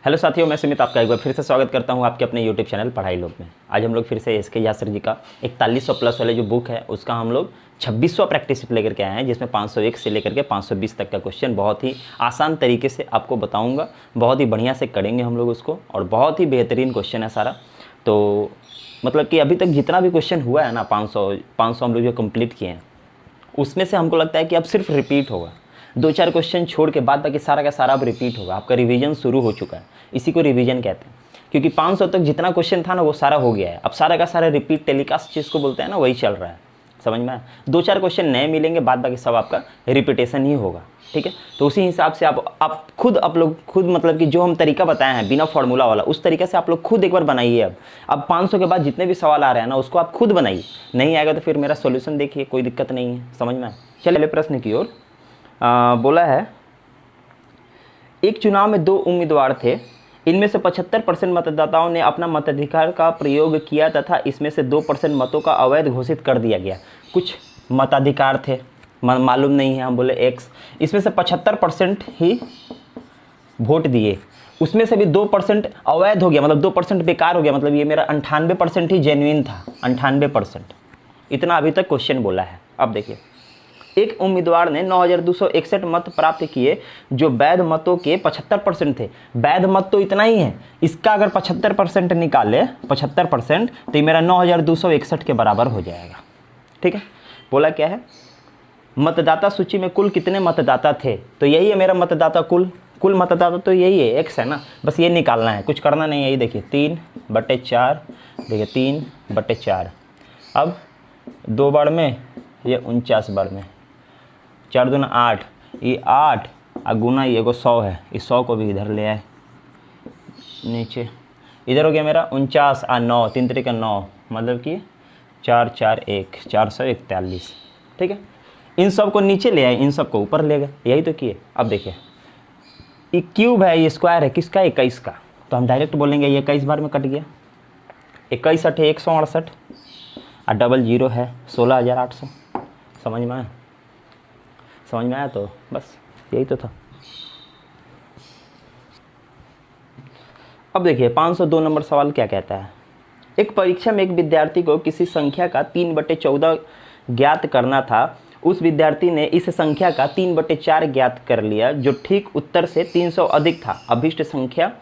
Hello साथियों, मैं सुमित आपका एक बार फिर से स्वागत करता हूं आपके अपने यूट्यूब चैनल पढ़ाई लोग में। आज हम लोग फिर से एसके यासर जी का 4100 प्लस वाले जो बुक है उसका हम लोग 2600 प्रैक्टिस लेकर के आए हैं, जिसमें 501 से लेकर के 520 तक का क्वेश्चन बहुत ही आसान तरीके से आपको बताऊँगा। बहुत ही बढ़िया से करेंगे हम लोग उसको और बहुत ही बेहतरीन क्वेश्चन है सारा। तो मतलब कि अभी तक जितना भी क्वेश्चन हुआ है ना 500 हम लोग जो कम्प्लीट किए हैं उसमें से हमको लगता है कि अब सिर्फ रिपीट होगा। 2-4 क्वेश्चन छोड़ के बाद बाकी सारा का सारा अब रिपीट होगा। आपका रिवीजन शुरू हो चुका है, इसी को रिवीजन कहते हैं। क्योंकि 500 तक जितना क्वेश्चन था ना वो सारा हो गया है। अब सारा का सारा रिपीट टेलीकास्ट जिसको बोलते हैं ना वही चल रहा है, समझ में आया। 2-4 क्वेश्चन नए मिलेंगे, बाद बाकी सब आपका रिपीटेशन ही होगा, ठीक है। तो उसी हिसाब से आप खुद मतलब कि जो हम तरीका बताए हैं बिना फॉर्मूला वाला, उस तरीके से आप लोग खुद एक बार बनाइए। अब 500 के बाद जितने भी सवाल आ रहे हैं ना उसको आप खुद बनाइए। नहीं आएगा तो फिर मेरा सोल्यूशन देखिए, कोई दिक्कत नहीं है, समझ में आया। चलिए प्रश्न की ओर। बोला है, एक चुनाव में 2 उम्मीदवार थे। इनमें से 75% मतदाताओं ने अपना मताधिकार का प्रयोग किया तथा इसमें से 2% मतों का अवैध घोषित कर दिया गया। कुछ मताधिकार थे, मालूम नहीं है, हम बोले एक्स। इसमें से 75% ही वोट दिए, उसमें से भी 2% अवैध हो गया, मतलब 2% बेकार हो गया। मतलब ये मेरा 98% ही जेन्युइन था, 98%। इतना अभी तक क्वेश्चन बोला है। अब देखिए, एक उम्मीदवार ने 9261 मत प्राप्त किए जो वैध मतों के 75% थे। वैध मत तो इतना ही है, इसका अगर 75% निकाले 75% तो ये मेरा 9261 के बराबर हो जाएगा, ठीक है। बोला क्या है, मतदाता सूची में कुल कितने मतदाता थे। तो यही है मेरा मतदाता कुल मतदाता तो यही है, एक्स है ना, बस ये निकालना है, कुछ करना नहीं है। यही देखिए 3/4, देखिए 3/4। अब 2 बार में ये 49 बार में 4 दूना 8, ये 8 और गुना ये 100 है। इस 100 को भी इधर ले आए नीचे, इधर हो गया मेरा 49 और 9, 3 3 का 9, मतलब कि 4 4 1 441, ठीक है। इन सब को नीचे ले आए, इन सब को ऊपर ले गए, यही तो किए। अब देखिए, ये क्यूब है, ये स्क्वायर है, किसका, 21 का। तो हम डायरेक्ट बोलेंगे ये 21 बार में कट गया। 21 8 168 और डबल 0 है 16800। समझ में आया, समझ में आया। तो बस यही तो था। अब देखिए 502 नंबर सवाल क्या कहता है। एक परीक्षा में एक विद्यार्थी को किसी संख्या का 3/14 ज्ञात करना था। उस विद्यार्थी ने इस संख्या का 3/4 ज्ञात कर लिया जो ठीक उत्तर से 300 अधिक था। अभिष्ट संख्या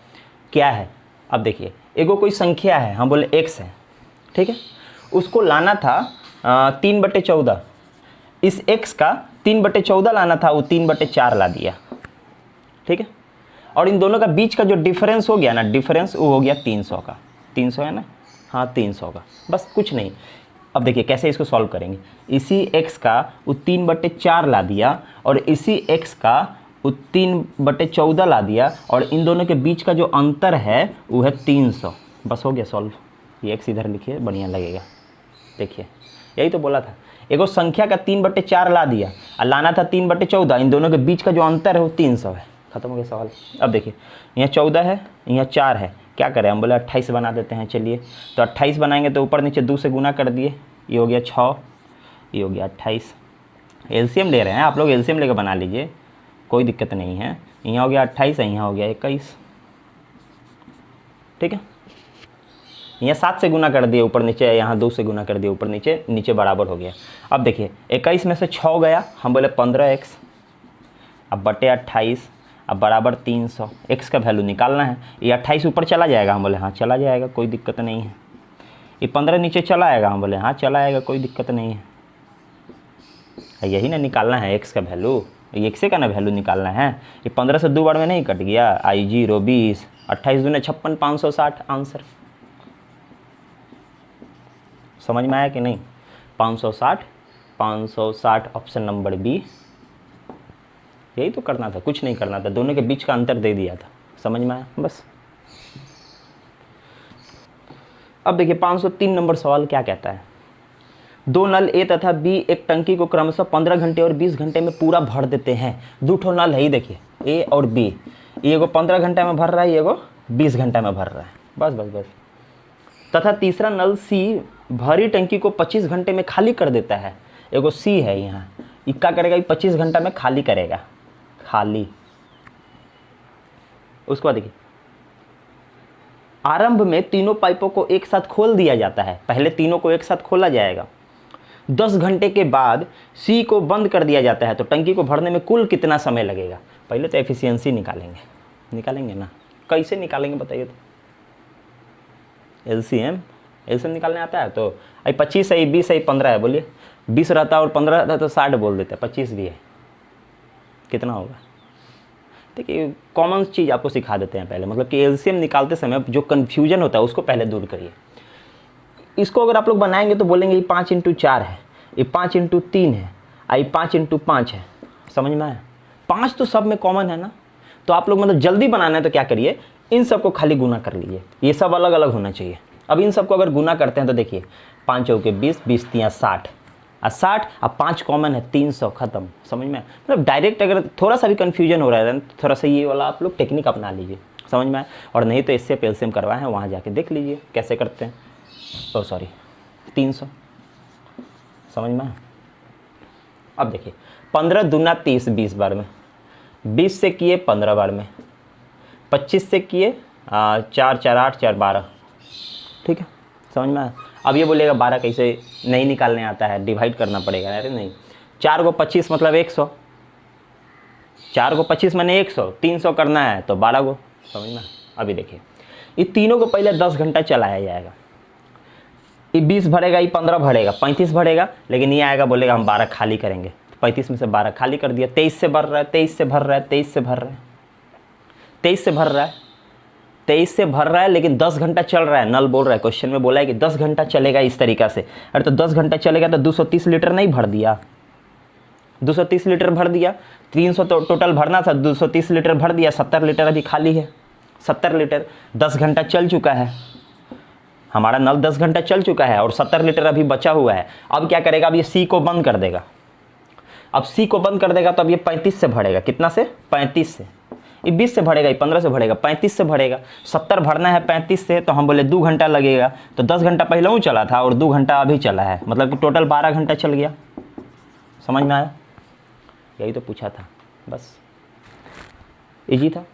क्या है। अब देखिए, एगो कोई संख्या है, हम बोले x है, ठीक है। उसको लाना था 3/14। इस x का 3/14 लाना था, वो 3/4 ला दिया, ठीक है। और इन दोनों का बीच का जो डिफरेंस हो गया ना, डिफरेंस वो हो गया 300 का। 300 है ना, हाँ 300 का, बस कुछ नहीं। अब देखिए कैसे इसको सॉल्व करेंगे। इसी x का वो 3/4 ला दिया और इसी x का वो 3/14 ला दिया और इन दोनों के बीच का जो अंतर है वो है 300। बस हो गया सॉल्व। ये x इधर लिखिए, बढ़िया लगेगा। देखिए यही तो बोला था, एगो संख्या का 3/4 ला दिया और लाना था 3/14। इन दोनों के बीच का जो अंतर है वो 300 है। खत्म हो गया सवाल। अब देखिए, यहाँ 14 है, यहाँ 4 है, क्या करें, हम बोले 28 बना देते हैं। चलिए, तो 28 बनाएंगे तो ऊपर नीचे 2 से गुना कर दिए, ये हो गया 6, ये हो गया 28। एलसीएम ले रहे हैं आप लोग, एलसीएम लेकर बना लीजिए, कोई दिक्कत नहीं है। यहाँ हो गया 28 है, यहाँ हो गया 21, ठीक है। यहाँ 7 से गुना कर दिए ऊपर नीचे, यहाँ 2 से गुना कर दिए ऊपर नीचे, नीचे बराबर हो गया। अब देखिए 21 में से 6 गया, हम बोले 15x, अब बटे 28, अब बराबर 300। x का वैल्यू निकालना है। ये 28 ऊपर चला जाएगा, हम बोले हाँ चला जाएगा, कोई दिक्कत नहीं है। ये 15 नीचे चला आएगा, हम बोले हाँ चला आएगा, कोई दिक्कत नहीं है। यही ना निकालना है x का वैल्यू, x का ना वैल्यू निकालना है। ये 15 से 2 बार में नहीं कट गया, I0 20, 28 दूने 56, 560 आंसर। समझ में आया कि नहीं। 560 ऑप्शन नंबर बी। यही तो करना था, कुछ नहीं करना था, दोनों के बीच का अंतर दे दिया था। समझ में आया बस। अब देखिए 503 नंबर सवाल क्या कहता है। 2 नल ए तथा बी एक टंकी को क्रमशः 15 घंटे और 20 घंटे में पूरा भर देते हैं। 2 ठो नल है ही, देखिए ए और बी, एगो 15 घंटे में भर रहा है, एगो 20 घंटे में भर रहा है, बस बस बस। तथा तीसरा नल सी भरी टंकी को 25 घंटे में खाली कर देता है। एगो सी है यहाँ, ये क्या करेगा, 25 घंटा में खाली करेगा, खाली। उसके बाद देखिए आरंभ में तीनों पाइपों को एक साथ खोल दिया जाता है, पहले तीनों को एक साथ खोला जाएगा। 10 घंटे के बाद सी को बंद कर दिया जाता है, तो टंकी को भरने में कुल कितना समय लगेगा? पहले तो एफिशिएंसी निकालेंगे ना। कैसे निकालेंगे बताइए तो? एलसीएम निकालने आता है तो 25 है, 20 है, 15 है, बोलिए 20 रहता और 15 रहता तो 60 बोल देते, 25 भी है, कितना होगा? देखिए कॉमन चीज़ आपको सिखा देते हैं पहले, मतलब कि एलसीएम निकालते समय जो कन्फ्यूजन होता है उसको पहले दूर करिए। इसको अगर आप लोग बनाएंगे तो बोलेंगे ये 5 × 4 है, ये 5 × 3 है, ये 5 × 5 है, समझ में आया? 5 तो सब में कॉमन है ना। तो आप लोग मतलब जल्दी बनाना है तो क्या करिए, इन सबको खाली गुना कर लीजिए, ये सब अलग अलग होना चाहिए। अब इन सबको अगर गुना करते हैं तो देखिए 5 चौके 20, 20 तियाँ 60, 60 अब 5 कॉमन है, 300, खत्म। समझ में? मतलब डायरेक्ट अगर थोड़ा सा भी कन्फ्यूजन हो रहा है तो थोड़ा सा ये वाला आप लोग टेक्निक अपना लीजिए, समझ में आए? और नहीं तो इससे एलसीएम करवाए हैं, वहाँ जाके देख लीजिए कैसे करते हैं। 300, समझ में आए? अब देखिए 15 दूना 30, 20 बार में, 20 से किए 15 बार में, 25 से किए 4 4 8 4 12, ठीक है, समझ में आया? अब ये बोलेगा 12 कैसे नहीं निकालने आता है, डिवाइड करना पड़ेगा। अरे नहीं, 4 को 25 मतलब 100, 4 को 25 माने 100, 300 करना है तो 12 को, समझ में? अभी देखिए ये तीनों को पहले 10 घंटा चलाया जाएगा, ये 20 भरेगा, ये 15 भरेगा, 35 भरेगा, लेकिन ये आएगा बोलेगा हम 12 खाली करेंगे, 35 में से 12 खाली कर दिया, 23 से भर रहा है, 23 से भर रहा है, 23 से भर रहा है, 23 से भर रहा है, 23 से भर रहा है, लेकिन 10 घंटा चल रहा है। नल बोल रहा है, क्वेश्चन में बोला है कि 10 घंटा चलेगा इस तरीका से। अरे तो 10 घंटा चलेगा तो 230 लीटर नहीं भर दिया, 230 लीटर भर दिया, 300 तो टोटल भरना था, 230 लीटर भर दिया, 70 लीटर अभी खाली है, 70 लीटर 10 घंटा चल चुका है, हमारा नल 10 घंटा चल चुका है और 70 लीटर अभी बचा हुआ है। अब क्या करेगा, अब ये सी को बंद कर देगा। अब सी को बंद कर देगा तो अब ये 35 से भरेगा, कितना से? 35 से। ये 20 से भरेगा, ये 15 से भरेगा, 35 से भरेगा, 70 भरना है 35 से, तो हम बोले 2 घंटा लगेगा, तो 10 घंटा पहले ही चला था और 2 घंटा अभी चला है, मतलब कि टोटल 12 घंटा चल गया। समझ में आया? यही तो पूछा था, बस इजी था।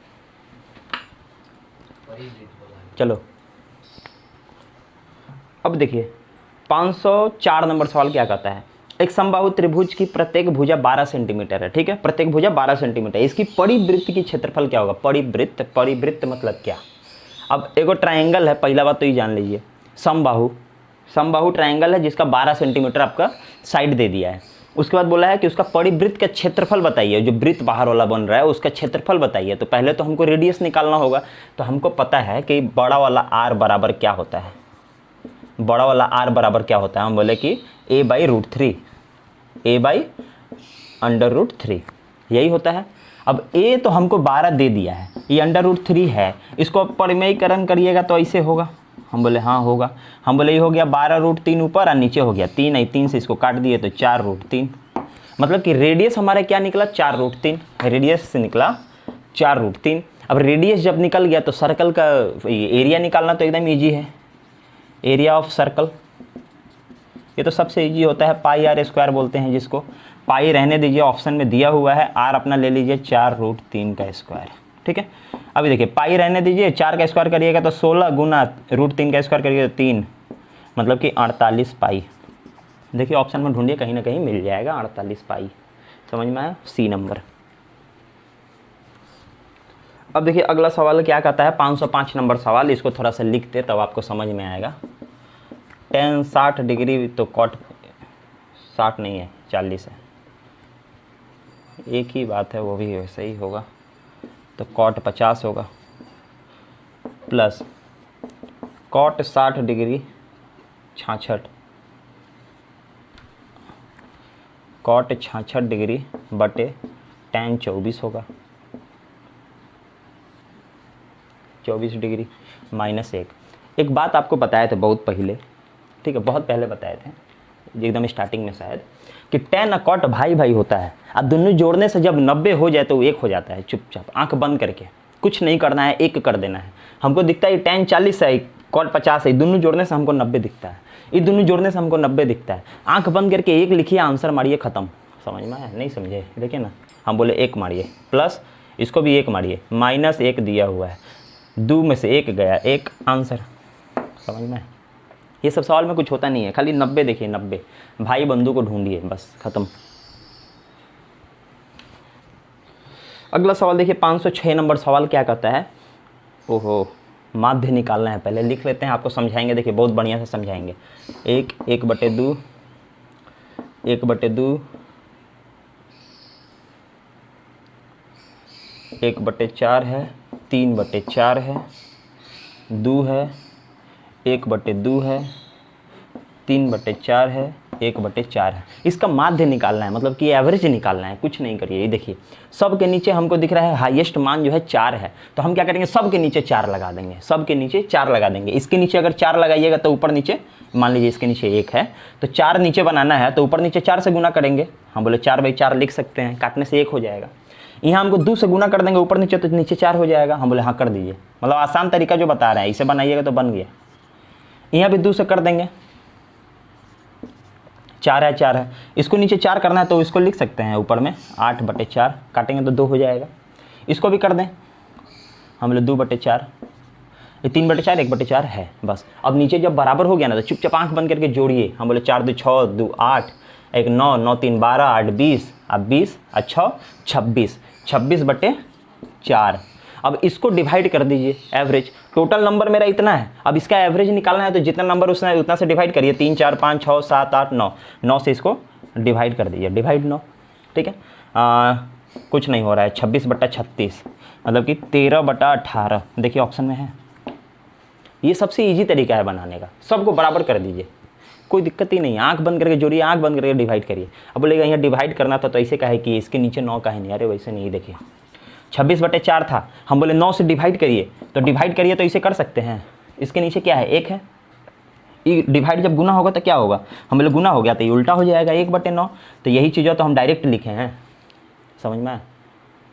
चलो अब देखिए 504 नंबर सवाल क्या कहता है, एक समबाहु त्रिभुज की प्रत्येक भुजा 12 सेंटीमीटर है, ठीक है, प्रत्येक भुजा 12 सेंटीमीटर, इसकी परिवृत्त की क्षेत्रफल क्या होगा? परिवृत्त मतलब क्या? अब एगो ट्रायंगल है, पहला बात तो ये जान लीजिए, समबाहु ट्रायंगल है जिसका 12 सेंटीमीटर आपका साइड दे दिया है। उसके बाद बोला है कि उसका परिवृत्त का क्षेत्रफल बताइए, जो वृत्त बाहर वाला बन रहा है उसका क्षेत्रफल बताइए। तो पहले तो हमको रेडियस निकालना होगा, तो हमको पता है कि बड़ा वाला आर बराबर क्या होता है, बड़ा वाला आर बराबर क्या होता है? हम बोले कि a/√3, a/√3 यही होता है। अब a तो हमको 12 दे दिया है, ये √3 है, इसको परिमेयीकरण करिएगा तो ऐसे होगा। हम बोले हाँ होगा, हम बोले ये हो गया 12√3 ऊपर और नीचे हो गया 3, 3 से इसको काट दिए तो 4√3, मतलब कि रेडियस हमारा क्या निकला? 4√3, रेडियस से निकला 4√3। अब रेडियस जब निकल गया तो सर्कल का एरिया निकालना तो एकदम ईजी है, एरिया ऑफ सर्कल, ये तो सबसे इजी होता है, πr² बोलते हैं जिसको। पाई रहने दीजिए, ऑप्शन में दिया हुआ है, आर अपना ले लीजिए 4√3 का स्क्वायर, ठीक है। अभी देखिए पाई रहने दीजिए, 4 का स्क्वायर करिएगा तो 16 गुना √3 का स्क्वायर करिएगा तो 3, मतलब कि 48 पाई। देखिए ऑप्शन में ढूंढिए, कहीं ना कहीं मिल जाएगा 48 पाई। समझ में आया? C number. अब देखिए अगला सवाल क्या कहता है, 505 नंबर सवाल, इसको थोड़ा सा लिखते तब आपको समझ में आएगा। tan 60 डिग्री तो cot 60 नहीं है 40 है, एक ही बात है, वो भी वैसे ही होगा, तो cot 50 होगा plus cot 60 degree 66, cot 66 degree बटे tan 24 होगा, 24 डिग्री -1। एक बात आपको बताए थे बहुत पहले, ठीक है, बहुत पहले बताए थे, एकदम स्टार्टिंग में शायद, कि tan और cot भाई भाई होता है। अब दोनों जोड़ने से जब 90 हो जाए तो वो 1 हो जाता है, चुपचाप आंख बंद करके, कुछ नहीं करना है, 1 कर देना है। हमको दिखता है tan 40 है, cot 50 है, दोनों जोड़ने से हमको 90 दिखता है, ये दोनों जोड़ने से हमको 90 दिखता है। आंख बंद करके 1 लिखिए, आंसर मारिए, खत्म। समझ में आया? नहीं समझे? देखिए ना, हम बोले 1 मारिए, प्लस इसको भी 1 मारिए, -1 दिया हुआ है, 2 में से 1 गया, 1 आंसर। समझ में? ये सब सवाल में कुछ होता नहीं है, खाली 90 देखिए, 90 भाई बंधु को ढूंढिए, बस खत्म। अगला सवाल देखिए 506 नंबर सवाल क्या कहता है। ओहो, माध्य निकालना है, पहले लिख लेते हैं, आपको समझाएंगे, देखिए बहुत बढ़िया से समझाएंगे। 1/2 1/2 1/4 है, 3/4 है, 2 है, 1/2 है, 3/4 है, 1/4 है। इसका माध्य निकालना है, मतलब कि एवरेज निकालना है, कुछ नहीं करिए। ये देखिए सब के नीचे हमको दिख रहा है हाईएस्ट मान जो है 4 है, तो हम क्या करेंगे, सब के नीचे 4 लगा देंगे, सब के नीचे 4 लगा देंगे। इसके नीचे अगर 4 लगाइएगा तो ऊपर नीचे, मान लीजिए इसके नीचे 1 है तो 4 नीचे बनाना है, तो ऊपर नीचे 4 से गुना करेंगे। हम बोले 4/4 लिख सकते हैं, काटने से 1 हो जाएगा। यहाँ हमको 2 से गुना कर देंगे ऊपर नीचे, तो नीचे 4 हो जाएगा। हम बोले हाँ कर दीजिए, मतलब आसान तरीका जो बता रहे हैं, इसे बनाइएगा तो बन गया। यहाँ भी 2 से कर देंगे, 4 है, 4 है, इसको नीचे 4 करना है तो इसको लिख सकते हैं ऊपर में 8/4, काटेंगे तो 2 हो जाएगा। इसको भी कर दें, हम बोले 2/4, ये 3/4 1/4 है, बस। अब नीचे जब बराबर हो गया ना तो चुपचाप आंख बंद करके जोड़िए। हम बोले 4 2 6 2 8, 1 9 9 3 12 8 20, अब 20 6 26, 26/4। अब इसको डिवाइड कर दीजिए, एवरेज। टोटल नंबर मेरा इतना है, अब इसका एवरेज निकालना है तो जितना नंबर उसने उतना से डिवाइड करिए, 3 4 5 6 7 8 9, 9 से इसको डिवाइड कर दीजिए, डिवाइड 9, ठीक है। कुछ नहीं हो रहा है, 26/36 मतलब कि 13/18, देखिए ऑप्शन में है। ये सबसे ईजी तरीका है बनाने का, सबको बराबर कर दीजिए, कोई दिक्कत ही नहीं है। आंख बंद करके जोड़िए, आंख बंद करके डिवाइड करिए। अब बोलेगा यहाँ डिवाइड करना था तो ऐसे कहे कि इसके नीचे 9 का है नहीं, अरे वैसे नहीं, देखिए 26/4 था, हम बोले 9 से डिवाइड करिए, तो डिवाइड करिए तो इसे कर सकते हैं। इसके नीचे क्या है, 1 है, ये डिवाइड जब गुना होगा तो क्या होगा, हम बोले गुना हो गया तो ये उल्टा हो जाएगा 1/9, तो यही चीज़ हो तो हम डायरेक्ट लिखे हैं। समझ में?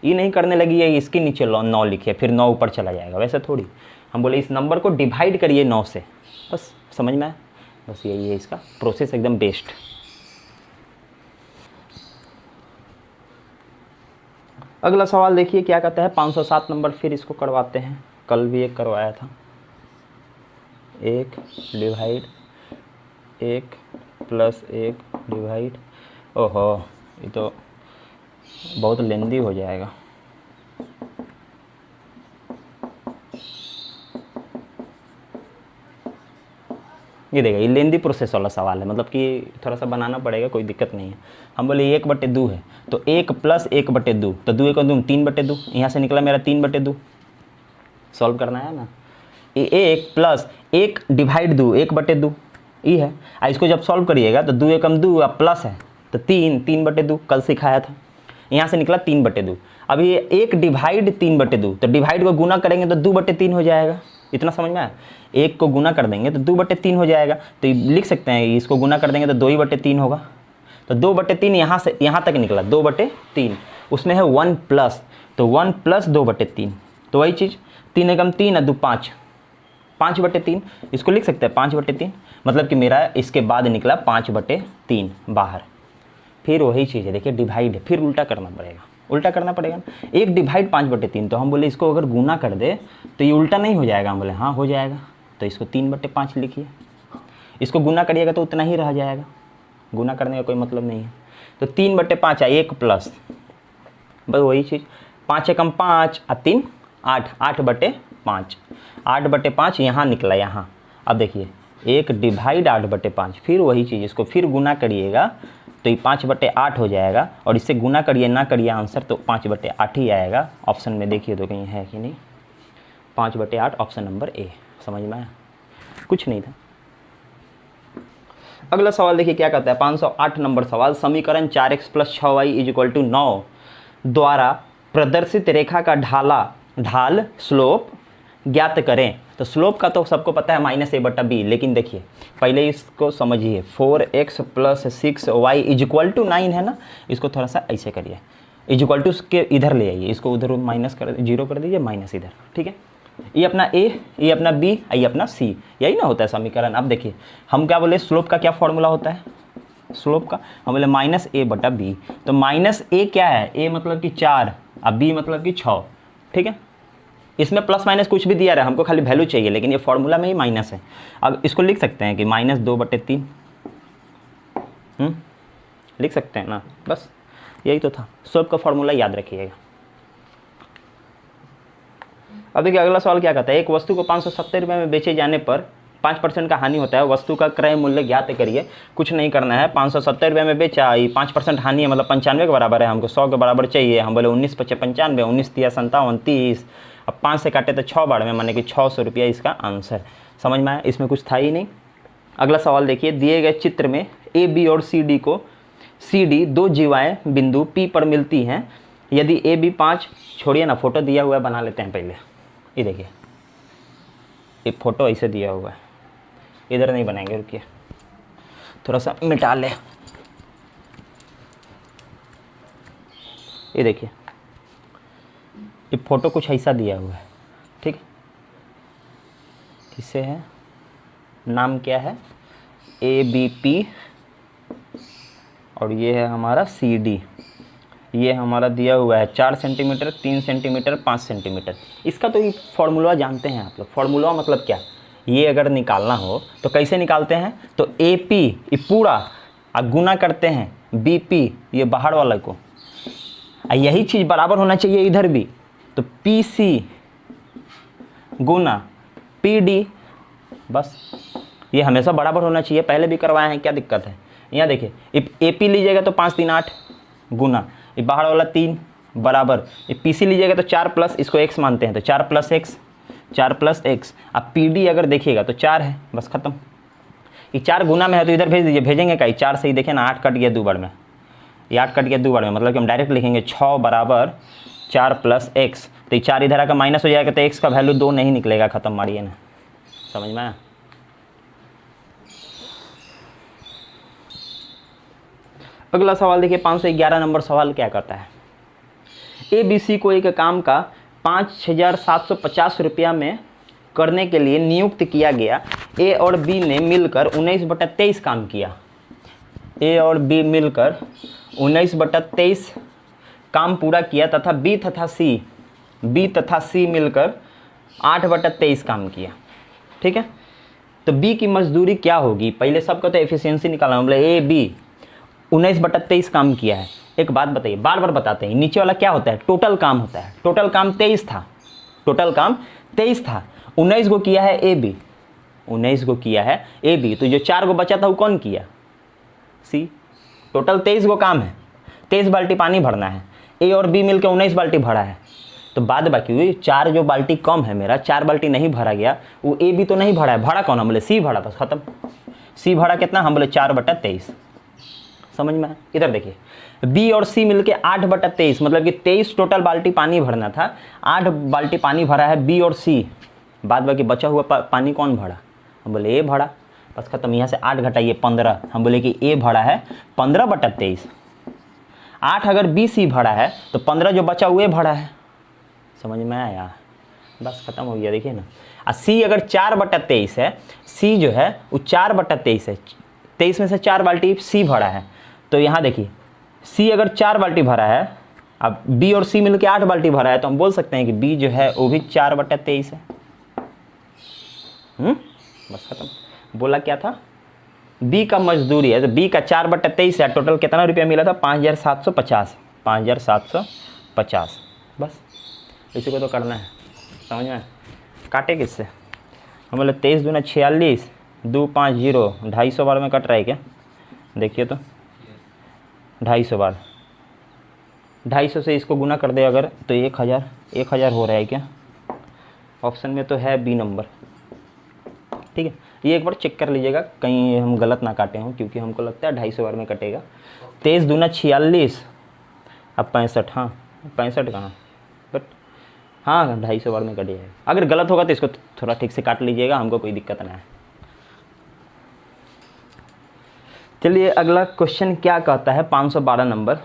ये नहीं करने लगी है, इसके नीचे 9 लिखे, फिर 9 ऊपर चला जाएगा, वैसे थोड़ी। हम बोले इस नंबर को डिवाइड करिए 9 से, बस। समझ में? बस यही है इसका प्रोसेस, एकदम बेस्ट। अगला सवाल देखिए क्या कहता है, 507 नंबर, फिर इसको करवाते हैं, कल भी एक करवाया था। 1 डिवाइड 1 + 1 डिवाइड, ओहो ये तो बहुत लेंदी हो जाएगा। ये देखिए ये लेंदी प्रोसेस वाला सवाल है, मतलब कि थोड़ा सा बनाना पड़ेगा, कोई दिक्कत नहीं है। हम बोले 1/2 है तो 1 + 1/2, तो 2 1 2 3/2, यहाँ से निकला मेरा 3/2। सॉल्व करना है ना, 1 + 1 डिवाइड 2 1/2 ये है। इसको जब सॉल्व करिएगा तो 2 1 2 अब प्लस है तो 3/2, कल सिखाया था। यहाँ से निकला 3/2। अब ये 1 डिवाइड 3/2, तो डिवाइड को गुना करेंगे तो 2/3 हो जाएगा। इतना समझ में आया? 1 को गुना कर देंगे तो 2/3 हो जाएगा, तो लिख सकते हैं इसको गुना कर देंगे तो 2/3 होगा। तो 2/3 यहाँ से यहाँ तक निकला 2/3, उसमें है 1 प्लस, तो 1 + 2/3, तो वही चीज़ 3 एकम 3 2 5, 5/3, इसको लिख सकते हैं 5/3, मतलब कि मेरा इसके बाद निकला 5/3 बाहर। फिर वही चीज़ है, देखिए डिवाइड, फिर उल्टा करना पड़ेगा, उल्टा करना पड़ेगा। 1 डिवाइड 5/3, तो हम बोले इसको अगर गुना कर दे तो ये उल्टा नहीं हो जाएगा, हम बोले हाँ हो जाएगा, तो इसको 3/5 लिखिए। इसको गुना करिएगा तो उतना ही रह जाएगा, गुना करने का कोई मतलब नहीं है। तो 3/5 है, 1 प्लस, बस वही चीज़, 5 एकम 5 और 3 8, 8/5, 8/5 यहाँ निकला यहाँ। अब देखिए 1 डिवाइड 8/5, फिर वही चीज़, इसको फिर गुना करिएगा तो ये 5/8 हो जाएगा, और इससे गुना करिए ना करिए आंसर तो 5/8 ही आएगा। ऑप्शन में देखिए तो कहीं है कि नहीं, 5/8 ऑप्शन नंबर ए। समझ में आया? कुछ नहीं था। अगला सवाल देखिए क्या कहता है, 508 नंबर सवाल, समीकरण 4x + 6y = 9 द्वारा प्रदर्शित रेखा का ढाल स्लोप ज्ञात करें। तो स्लोप का तो सबको पता है -a/b, लेकिन देखिए पहले इसको समझिए, 4x + 6y = 9 है ना, इसको थोड़ा सा ऐसे करिए, इक्वल के इधर ले आइए, इसको उधर माइनस कर 0 कर दीजिए, माइनस इधर, ठीक है। ये अपना a, ये अपना b, ये अपना c, यही ना होता है समीकरण। अब देखिए हम क्या बोले, स्लोप का क्या फॉर्मूला होता है, स्लोप का हम बोले -a/b, तो -a क्या है, a मतलब कि 4 और b मतलब कि 6, ठीक है। इसमें प्लस माइनस कुछ भी दिया रहा है, हमको खाली वैल्यू चाहिए, लेकिन ये फॉर्मूला में ही माइनस है। अब इसको लिख सकते हैं कि -2/3 लिख सकते हैं ना, बस यही तो था। सब का फॉर्मूला याद रखिएगा। अब देखिए अगला सवाल क्या कहता है, एक वस्तु को 570 रुपये में बेचे जाने पर 5% का हानि होता है, वस्तु का क्रय मूल्य ज्ञात करिए। कुछ नहीं करना है, 570 रुपये में बेचा, 5% हानि है मतलब 95 के बराबर है, हमको 100 के बराबर चाहिए। हम बोले 19 × 5 = 95, 19 × 3 = 57, 30। अब 5 से काटे तो 6 बार में, माने कि 600 रुपया इसका आंसर। समझ में आया, इसमें कुछ था ही नहीं। अगला सवाल देखिए, दिए गए चित्र में ए बी और सी डी दो जीवाएँ बिंदु P पर मिलती हैं। यदि ए बी 5, छोड़िए ना, फोटो दिया हुआ है, बना लेते हैं पहले। ये देखिए, ये फोटो ऐसे दिया हुआ है, इधर नहीं बनाएंगे, रुकिए थोड़ा सा मिटा ले। ये देखिए, ये फोटो कुछ ऐसा दिया हुआ है, ठीक। किससे है, नाम क्या है, ABP, और ये है हमारा CD। ये हमारा दिया हुआ है 4 सेंटीमीटर, 3 सेंटीमीटर, 5 सेंटीमीटर। इसका तो ये फार्मूला जानते हैं आप लोग। फार्मूला मतलब क्या, ये अगर निकालना हो तो कैसे निकालते हैं, तो AP ये पूरा गुना करते हैं BP ये बाहर वाला को, यही चीज़ बराबर होना चाहिए इधर भी, तो PC गुना PD, बस ये हमेशा बराबर होना चाहिए। पहले भी करवाए हैं, क्या दिक्कत है। यहाँ देखिए, AP लीजिएगा तो 5 × 3 = 8 गुना ये बाहर वाला 3 बराबर, ये PC लीजिएगा तो 4 प्लस, इसको x मानते हैं तो 4 + x। अब PD अगर देखिएगा तो 4 है, बस खत्म। ये 4 गुना में है तो इधर भेज दीजिए, भेजेंगे का 4 से ही, देखिए ना 8 कट गया 2 बार में, ये 8 कट गया 2 बार में, मतलब कि हम डायरेक्ट लिखेंगे 6 बराबर 4 + x। तो ये 4 इधर आकर माइनस हो जाएगा, तो x का वैल्यू 2 नहीं निकलेगा, खत्म, मारिए ना। समझ में आया। अगला सवाल देखिए, 511 नंबर सवाल क्या कहता है, ABC को एक काम का 5750 रुपया में करने के लिए नियुक्त किया गया। A और B ने मिलकर 19/23 काम किया। A और B मिलकर 19/23 काम पूरा किया, तथा B तथा C मिलकर 8/23 काम किया, ठीक है। तो B की मजदूरी क्या होगी, पहले सबका तो एफिशिएंसी निकालना, बोले AB 19/23 काम किया है। एक बात बताइए, बार बार बताते हैं, नीचे वाला क्या होता है, टोटल काम होता है। टोटल काम 23 था, 19 को किया है AB, 19 को किया है AB, तो जो 4 को बचा था वो कौन किया, C। टोटल 23 को काम है, 23 बाल्टी पानी भरना है, A और B मिलकर 19 बाल्टी भरा है, तो बाद बाकी हुई 4 जो बाल्टी कम है, मेरा 4 बाल्टी नहीं भरा गया, वो AB तो नहीं भरा है, भरा कौन, हम बोले C भरा, बस खत्म। C भरा कितना, हम बोले 4/23। समझ में आया। इधर देखिए, B और C मिलके 8/23, मतलब कि 23 टोटल बाल्टी पानी भरना था, 8 बाल्टी पानी भरा है B और C, बाद बाकी बचा हुआ पानी कौन भरा, हम बोले A भरा, बस खत्म। यहाँ से 8 घटाइए 15, हम बोले कि A भरा है 15/23। 8 अगर B C भरा है तो 15 जो बचा हुआ भरा है। समझ में आया, बस खत्म हो गया। देखिए ना, C अगर 4/23 है, C जो है वो 4/23 है, 23 में से 4 बाल्टी C भरा है, तो यहाँ देखिए C अगर 4 बाल्टी भरा है, अब B और C मिलकर 8 बाल्टी भरा है, तो हम बोल सकते हैं कि B जो है वो भी 4/23 है। बस खत्म। बोला क्या था, B का मजदूरी है, तो B का 4/23 है, टोटल कितना रुपया मिला था, 5750, 5750, बस इसी को तो करना है। समझ में, काटे किससे, हम बोले 23 दूना 46, 2 5 0, 250 बार में कट रहा है क्या, देखिए तो 250 बार, 250 से इसको गुना कर दे अगर, तो 1000 हो रहा है क्या, ऑप्शन में तो है B नंबर, ठीक है। ये एक बार चेक कर लीजिएगा कहीं हम गलत ना काटे हों, क्योंकि हमको लगता है 250 बार में कटेगा। 23 दूना 46, अब 65, हाँ 65 कहाँ, बट हाँ 250 बार में कटेगा। अगर गलत होगा तो इसको थोड़ा ठीक से काट लीजिएगा, हमको कोई दिक्कत ना है। चलिए अगला क्वेश्चन क्या कहता है, 512 नंबर,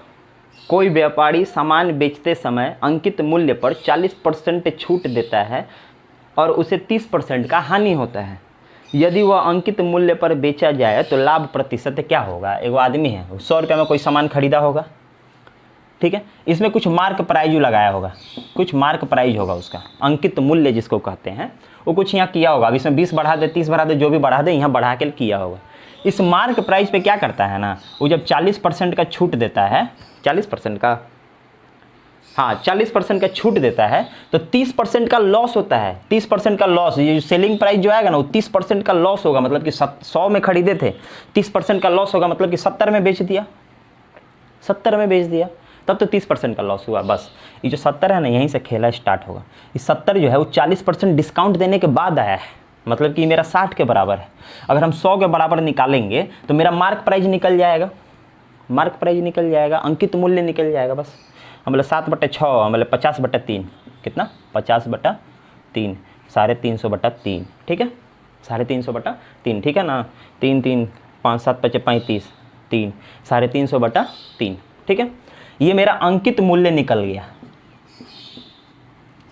कोई व्यापारी सामान बेचते समय अंकित मूल्य पर 40% छूट देता है और उसे 30% का हानि होता है। यदि वह अंकित मूल्य पर बेचा जाए तो लाभ प्रतिशत क्या होगा। एगो आदमी है, 100 रुपये में कोई सामान खरीदा होगा, ठीक है। इसमें कुछ मार्क प्राइज लगाया होगा, कुछ मार्क प्राइज होगा उसका, अंकित मूल्य जिसको कहते हैं, वो कुछ यहाँ किया होगा। अब इसमें 20 बढ़ा दे, 30 बढ़ा दे, जो भी बढ़ा दे यहाँ बढ़ा के किया होगा। इस मार्क प्राइस पे क्या करता है ना, वो जब 40% का छूट देता है, 40% का, हाँ 40% का छूट देता है, तो 30% का लॉस होता है। 30% का लॉस, ये जो सेलिंग प्राइस जो आएगा ना, वो 30% का लॉस होगा। मतलब कि 100 में खरीदे थे, 30% का लॉस होगा, मतलब कि 70 में बेच दिया, 70 में बेच दिया, तब तो 30% का लॉस हुआ। बस ये जो 70 है ना, यहीं से खेला स्टार्ट होगा। ये 70 जो है वो 40% डिस्काउंट देने के बाद आया है, मतलब कि मेरा 60 के बराबर है। अगर हम 100 के बराबर निकालेंगे तो मेरा मार्क प्राइस निकल जाएगा, मार्क प्राइस निकल जाएगा, अंकित मूल्य निकल जाएगा। बस हम बोले 7/6, हम बोले 50/3, कितना 50/3, 350/3, ठीक है, 350/3, ठीक है ना, 3 3 5 7 5 35, 3 350/3, ठीक है। ये मेरा अंकित मूल्य निकल गया,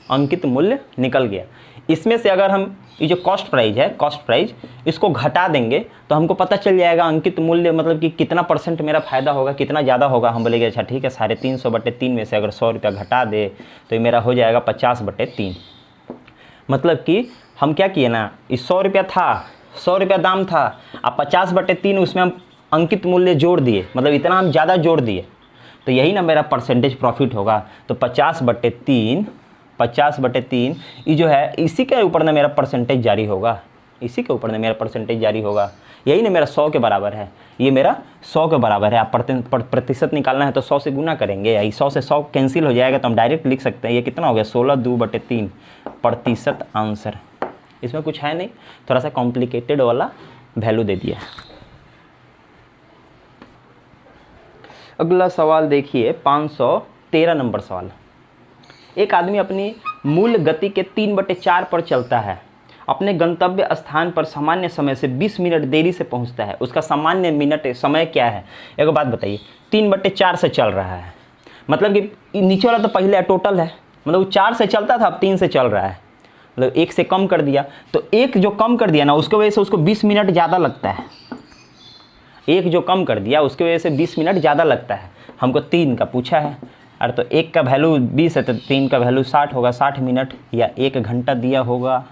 अंकित मूल्य निकल गया। इसमें से अगर हम ये जो कॉस्ट प्राइस है, कॉस्ट प्राइस, इसको घटा देंगे तो हमको पता चल जाएगा अंकित मूल्य, मतलब कि कितना % मेरा फायदा होगा, कितना ज़्यादा होगा। हम बोलेंगे अच्छा ठीक है, 350/3 में से अगर 100 रुपया घटा दे तो ये मेरा हो जाएगा 50/3। मतलब कि हम क्या किए ना, इस 100 रुपया था, 100 रुपया दाम था, अब 50/3 उसमें हम अंकित मूल्य जोड़ दिए, मतलब इतना हम ज़्यादा जोड़ दिए, तो यही ना मेरा परसेंटेज प्रॉफिट होगा। तो 50/3, 50/3 ये जो है, इसी के ऊपर ना मेरा परसेंटेज जारी होगा, इसी के ऊपर ना मेरा परसेंटेज जारी होगा। यही ना मेरा 100 के बराबर है, ये मेरा 100 के बराबर है। आप प्रतिशत निकालना है तो 100 से गुना करेंगे, यही 100 से 100 कैंसिल हो जाएगा, तो हम डायरेक्ट लिख सकते हैं ये कितना हो गया, 16/2/3 प्रतिशत आंसर। इसमें कुछ है नहीं, थोड़ा सा कॉम्प्लिकेटेड वाला वैल्यू दे दिया। अगला सवाल देखिए, 513 नंबर सवाल। एक आदमी अपनी मूल गति के 3/4 पर चलता है, अपने गंतव्य स्थान पर सामान्य समय से 20 मिनट देरी से पहुंचता है, उसका सामान्य मिनट समय क्या है? एक बात बताइए, 3/4 से चल रहा है, मतलब कि नीचे वाला तो पहले टोटल है, मतलब वो 4 से चलता था, अब 3 से चल रहा है, मतलब 1 से कम कर दिया, तो एक जो कम कर दिया ना, उसकी वजह से उसको 20 मिनट ज़्यादा लगता है। एक जो कम कर दिया उसकी वजह से 20 मिनट ज़्यादा लगता है। हमको 3 का पूछा है, अरे तो 1 का वैल्यू 20 है तो 3 का वैल्यू 60 होगा, 60 मिनट या 1 घंटा दिया होगा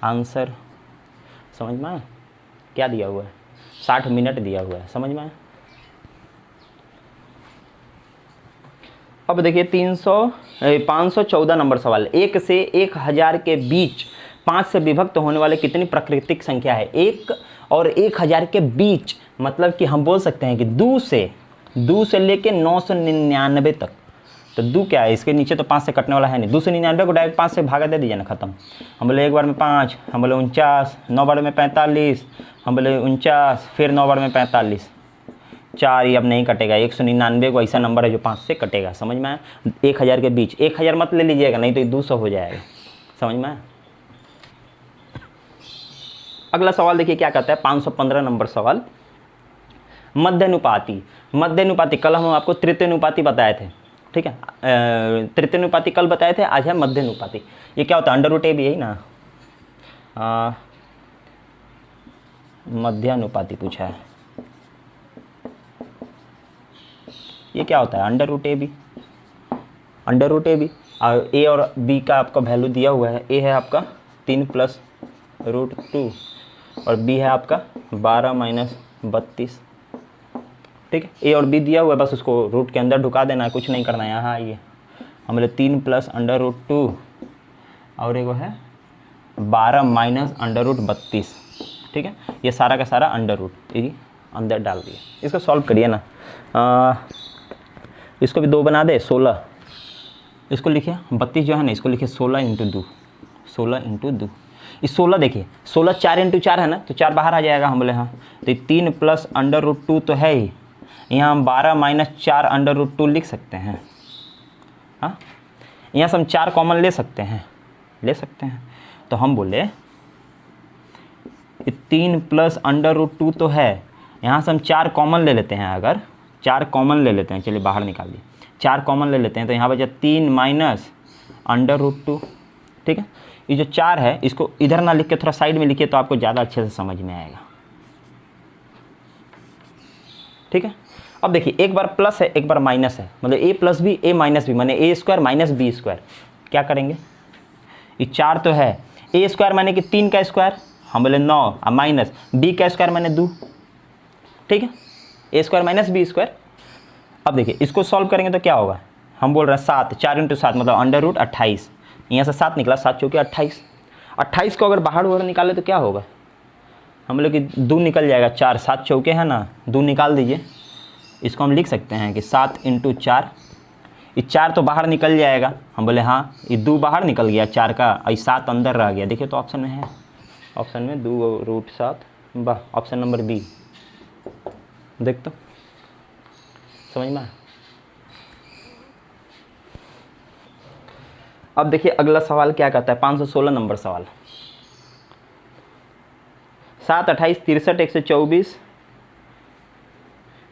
आंसर। समझ में आया? क्या दिया हुआ है? 60 मिनट दिया हुआ है, समझ में आया? अब देखिए 514 नंबर सवाल। 1 से 1000 के बीच 5 से विभक्त होने वाले कितनी प्राकृतिक संख्या है? 1 और 1000 के बीच, मतलब कि हम बोल सकते हैं कि 2 से लेके 999 तक। तो 2 क्या है, इसके नीचे तो 5 से कटने वाला है नहीं, 299 को डायरेक्ट 5 से भागा दे दीजिए ना, खत्म। हम बोले 1 बार में 5, हम बोले 49, 9 बार में 45, हम बोले 49, फिर 9 बार में 45, 4 ये अब नहीं कटेगा। 199 को ऐसा नंबर है जो 5 से कटेगा, समझ में आया? 1000 के बीच, 1000 मत ले लीजिएगा, नहीं तो ये 200 हो जाएगा, समझ में आया? अगला सवाल देखिए क्या कहता है, 515 नंबर सवाल। मध्यानुपाती, मध्यानुपाती कल हम आपको तृतीयानुपाती बताए थे, ठीक है, तृतीयानुपाती कल बताए थे, आज है मध्यानुपाती। ये क्या होता है? √a भी यही ना, मध्यानुपाती पूछा है, ये क्या होता है? √a भी, √a भी। और a और b का आपका वैल्यू दिया हुआ है। a है आपका 3 + √2 और b है आपका 12 - 32, ठीक है। a और b दिया हुआ है, बस उसको रूट के अंदर ढुका देना है, कुछ नहीं करना है। यहाँ आइए, हम बोले 3 + √2 और एक है 12 - √32, ठीक है। ये सारा का सारा अंडर अंदर डाल दिया। इसको सॉल्व करिए ना, इसको भी 2 बना दे, 16, इसको लिखिए 32 जो है ना, इसको लिखिए 16 × 2, 16 × 2। इस 16 देखिए, 16 4 × 4 है ना, तो 4 बाहर आ जाएगा। हम बोले हाँ, तो 3 + √2 तो है ही, यहाँ हम 12 - 4 √2 लिख सकते हैं। हाँ, यहाँ से हम 4 कॉमन ले सकते हैं, ले सकते हैं। तो हम बोले 3 + √2 तो है, यहाँ से हम 4 कॉमन ले लेते हैं। अगर 4 कॉमन ले लेते हैं, चलिए बाहर निकाल दिए, 4 कॉमन ले लेते हैं, तो यहाँ बचा 3 - √2, ठीक है। ये जो 4 है, इसको इधर ना लिख के थोड़ा साइड में लिखिए, तो आपको ज़्यादा अच्छे से समझ में आएगा, ठीक है। अब देखिए एक बार प्लस है एक बार माइनस है, मतलब ए प्लस बी ए माइनस बी माने ए स्क्वायर माइनस बी स्क्वायर। क्या करेंगे, ये 4 तो है, ए स्क्वायर माने कि 3 का स्क्वायर, हम बोले 9 और माइनस बी का स्क्वायर माने 2, ठीक है, ए स्क्वायर माइनस बी स्क्वायर। अब देखिए इसको सॉल्व करेंगे तो क्या होगा, हम बोल रहे हैं 7, 4 × 7 मतलब अंडर रूट 28, यहाँ से 7 निकला, 7 चौके 28, 28 को अगर बाहर निकाले तो क्या होगा, हम लोग कि 2 निकल जाएगा, 4 7 चौके हैं ना, 2 निकाल दीजिए, इसको हम लिख सकते हैं कि 7 × 4, ये 4 तो बाहर निकल जाएगा, हम बोले हाँ ये 2 बाहर निकल गया 4 का, और 7 अंदर रह गया। देखिए तो ऑप्शन में है, ऑप्शन में 2√7, वाह, ऑप्शन नंबर बी, देख तो समझ में। अब देखिए अगला सवाल क्या कहता है, 516 नंबर सवाल, 7 28 63 124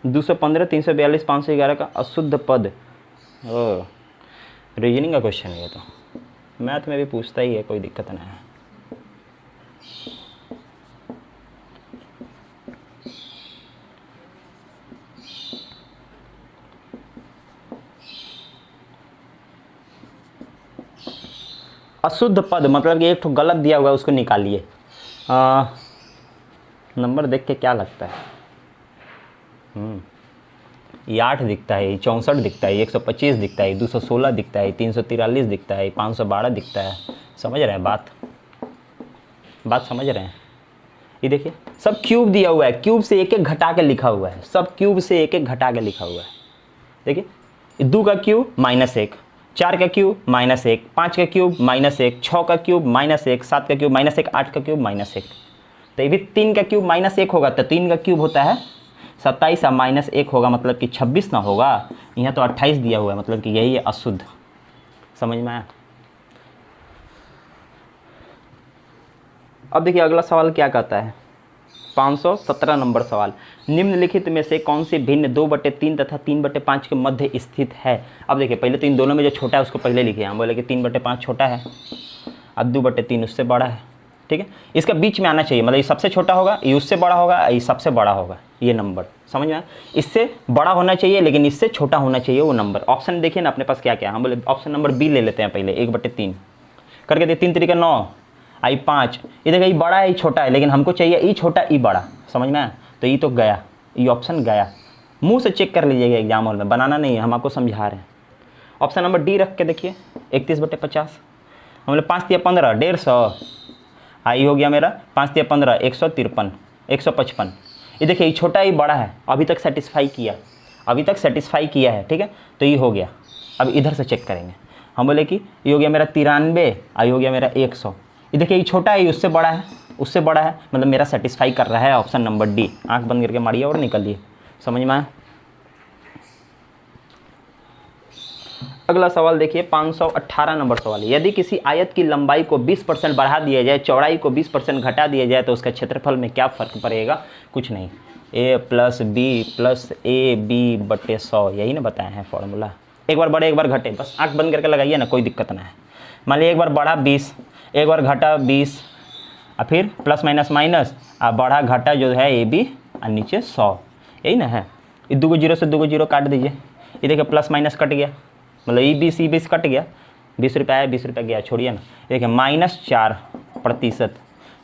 215 342 511 का अशुद्ध पद। रीजनिंग का क्वेश्चन है ये तो, मैथ में भी पूछता ही है, कोई दिक्कत नहीं है। अशुद्ध पद मतलब कि एक तो गलत दिया हुआ है, उसको निकालिए। नंबर देख के क्या लगता है, ये 8 दिखता है, 64 दिखता है, 125 दिखता है, 216 दिखता है, 343 दिखता है, 512 दिखता है। समझ रहे हैं बात समझ रहे हैं। ये देखिए सब क्यूब दिया हुआ है, क्यूब से एक एक घटा के लिखा हुआ है, सब क्यूब से एक एक घटा के लिखा हुआ है। देखिए 2 का क्यूब -1, 4 का क्यूब -1, 5 का क्यूब -1, 6 का क्यूब -1, 7 का क्यूब -1, 8 का क्यूब -1। तो ये भी 3 का क्यूब -1 होगा, तो 3 का क्यूब होता है 27 और -1 होगा मतलब कि 26 ना होगा। यहाँ तो 28 दिया हुआ है, मतलब कि यही है अशुद्ध। समझ में आया। अब देखिए अगला सवाल क्या कहता है, 517 नंबर सवाल, निम्नलिखित में से कौन सी भिन्न 2/3 तथा 3/5 के मध्य स्थित है। अब देखिए पहले तो इन दोनों में जो छोटा है उसको पहले लिखिए, हम बोले कि 3/5 छोटा है, अब 2/3 उससे बड़ा है, ठीक है। इसका बीच में आना चाहिए, मतलब ये सबसे छोटा होगा, ये उससे बड़ा होगा, ये सबसे बड़ा होगा, ये नंबर समझ में आया। इससे बड़ा होना चाहिए लेकिन इससे छोटा होना चाहिए वो नंबर। ऑप्शन देखिए ना अपने पास क्या क्या है, हम बोले ऑप्शन नंबर बी ले लेते हैं पहले, 1/3 करके दे, 3 3 9 आई 5, ये देखिए ये बड़ा है ये छोटा है, लेकिन हमको चाहिए ये छोटा ये बड़ा, समझ में आया। तो ये तो गया, ये ऑप्शन गया, मुंह से चेक कर लीजिएगा एग्जाम हॉल में, बनाना नहीं है, हम आपको समझा रहे हैं। ऑप्शन नंबर डी रख के देखिए, 31/50, हम बोले 5 × 15 150, आई हो गया मेरा 5 × 15 153 155। ये देखिए ये छोटा ये बड़ा है, अभी तक सेटिस्फाई किया है, ठीक है, तो ये हो गया। अब इधर से चेक करेंगे, हम बोले कि ये हो गया मेरा 93, आई हो गया मेरा 100। ये देखिए ये छोटा है, ये उससे बड़ा है, मतलब मेरा सेटिस्फाई कर रहा है ऑप्शन नंबर डी। आंख बंद करके मारिए और निकलिए, समझ में आया। अगला सवाल देखिए 518 नंबर सवाल, यदि किसी आयत की लंबाई को 20% बढ़ा दिया जाए, चौड़ाई को 20% घटा दिया जाए तो उसका क्षेत्रफल में क्या फ़र्क पड़ेगा। कुछ नहीं, a + b + ab/100, यही ना बताए हैं फॉर्मूला। एक बार बढ़े एक बार घटे, बस आंख बंद करके लगाइए ना, कोई दिक्कत ना है। मान लीजिए एक बार बढ़ा 20, एक बार घटा 20, और फिर प्लस माइनस और बढ़ा घटा जो है ए बी और नीचे 100, यही ना है। ये 2 0 से 2 0 काट दीजिए, ये देखिए प्लस माइनस कट गया, मतलब ई 20 कट गया, 20 रुपये आया 20 रुपये गया, छोड़िए ना। देखिए -4%,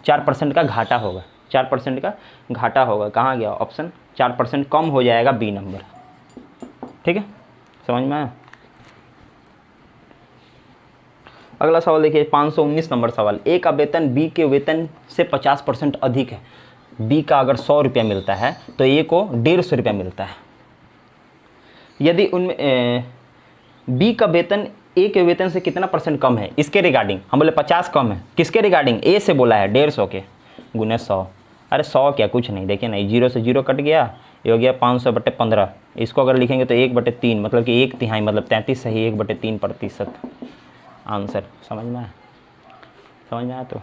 4% का घाटा होगा, 4% का घाटा होगा। कहाँ गया ऑप्शन, 4% कम हो जाएगा बी नंबर, ठीक है, समझ में आया। अगला सवाल देखिए 519 नंबर सवाल, ए का वेतन बी के वेतन से 50% अधिक है। बी का अगर 100 रुपया मिलता है तो ए को 150 रुपया मिलता है। यदि उनमें बी का वेतन ए के वेतन से कितना % कम है, इसके रिगार्डिंग हम बोले 50 कम है, किसके रिगार्डिंग, ए से बोला है 150 के गुने 100। अरे 100 क्या, कुछ नहीं, देखिए ना 0 से 0 कट गया, ये हो गया 500/15। इसको अगर लिखेंगे तो 1/3 मतलब कि 1/3 मतलब 33 सही, 1/3% आंसर। समझ में आया तो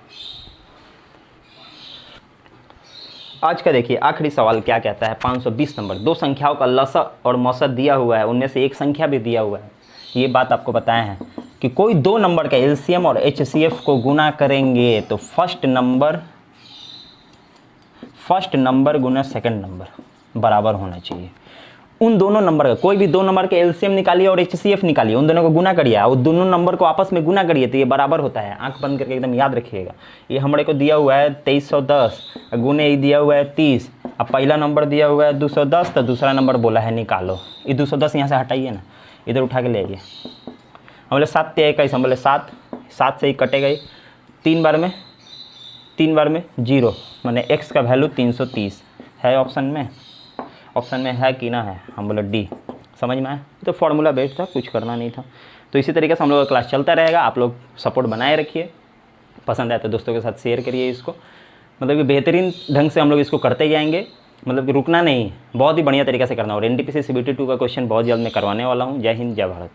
आज का देखिए आखिरी सवाल क्या कहता है, 520 नंबर, 2 संख्याओं का लसा और मौसा दिया हुआ है, उनमें से एक संख्या भी दिया हुआ है। ये बात आपको बताए हैं कि कोई 2 नंबर का एलसीएम और एचसीएफ को गुना करेंगे तो फर्स्ट नंबर गुना सेकंड नंबर बराबर होना चाहिए। उन दोनों नंबर का कोई भी दो नंबर के एलसीएम निकालिए और एचसीएफ निकालिए, उन दोनों को गुना करिए और दोनों नंबर को आपस में गुना करिए तो ये बराबर होता है। आंख बंद करके एकदम याद रखिएगा। ये हमारे को दिया हुआ है 2310, गुने ही दिया हुआ है 30। अब पहला नंबर दिया हुआ है 210, तो दूसरा नंबर बोला है निकालो। ये 210 यहाँ से हटाइए ना, इधर उठा के ले आइए। हम बोले 7 ते 21, हम बोले 7 से ही कटेगा ही 3 बार में 0, मैंने x का वैल्यू 330 है। ऑप्शन में है कि ना है, हम बोले डी। समझ में आया? तो फॉर्मूला बेस्ड था, कुछ करना नहीं था। तो इसी तरीके से हम लोग का क्लास चलता रहेगा। आप लोग सपोर्ट बनाए रखिए, पसंद आए तो दोस्तों के साथ शेयर करिए इसको। मतलब कि बेहतरीन ढंग से हम लोग इसको करते जाएंगे, मतलब कि रुकना नहीं, बहुत ही बढ़िया तरीके से करना। और एनटीपीसी CBT 2 का क्वेश्चन बहुत जल्द मैं करवाने वाला हूँ। जय हिंद, जय भारत।